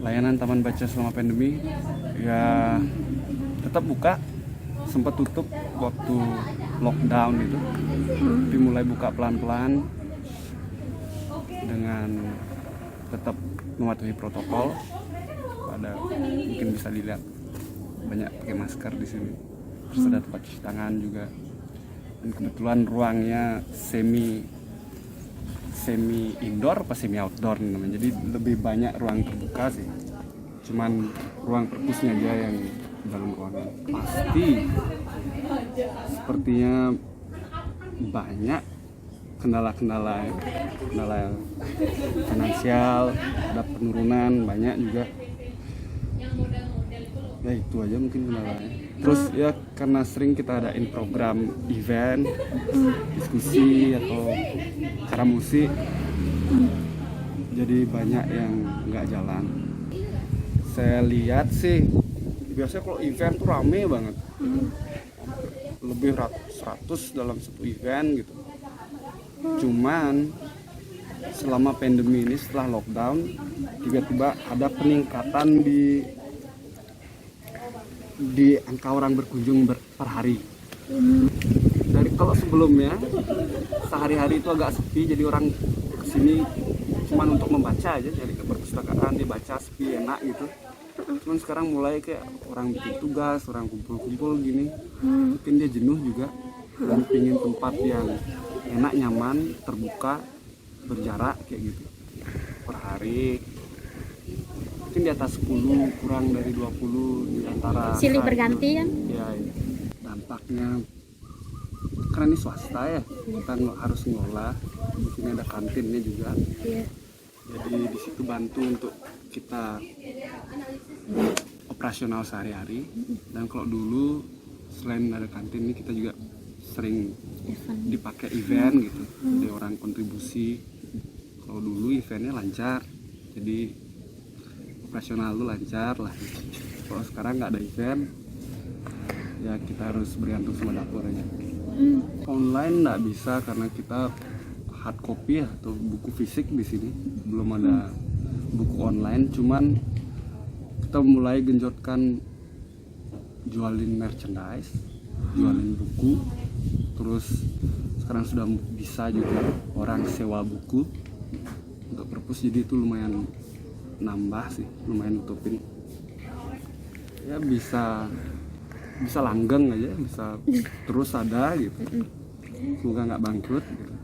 layanan Taman Baca selama pandemi ya tetap buka, sempat tutup waktu lockdown itu, tapi mulai buka pelan-pelan dengan tetap mematuhi protokol. Ada mungkin bisa dilihat banyak pakai masker di sini, terus ada tempat cuci tangan juga, dan kebetulan ruangnya semi indoor apa semi outdoor namanya, jadi lebih banyak ruang terbuka sih, cuman ruang perpusnya aja yang dalam ruangan. Pasti sepertinya banyak kendala finansial, ada penurunan banyak juga, ya itu aja mungkin kendalanya. Terus ya karena sering kita adain program event, diskusi atau acara musik, jadi banyak yang nggak jalan. Saya lihat sih biasanya kalau event tuh rame banget, lebih 100 dalam satu event gitu. Cuman selama pandemi ini, setelah lockdown, tiba-tiba ada peningkatan di angka orang berkunjung per hari. Dari kalau sebelumnya sehari-hari itu agak sepi, jadi orang kesini cuman untuk membaca aja, jadi ke perpustakaan dibaca sepi enak gitu. Cuman sekarang mulai kayak orang bikin tugas, orang kumpul-kumpul gini, mungkin dia jenuh juga dan pingin tempat yang enak, nyaman, terbuka, berjarak kayak gitu. Per hari mungkin di atas 10, kurang dari 20, di antara silih berganti kan ya. Dampaknya karena ini swasta ya, kita harus ngelola. Di sini ada kantinnya juga, jadi di situ bantu untuk kita operasional sehari-hari. Dan kalau dulu selain ada kantin ini, kita juga sering dipakai event gitu, jadi orang kontribusi. Kalau dulu eventnya lancar, jadi operasional tuh lancar lah. Kalau sekarang nggak ada event, ya kita harus bergantung sama dapur aja. Online nggak bisa karena kita hard copy ya, atau buku fisik di sini belum ada buku online. Cuman kita mulai genjotkan jualin merchandise, jualin buku. Terus sekarang sudah bisa juga orang sewa buku untuk perpus, jadi itu lumayan nambah sih, lumayan nutupin. Ya bisa langgeng aja, bisa terus ada gitu. Semoga nggak bangkrut gitu.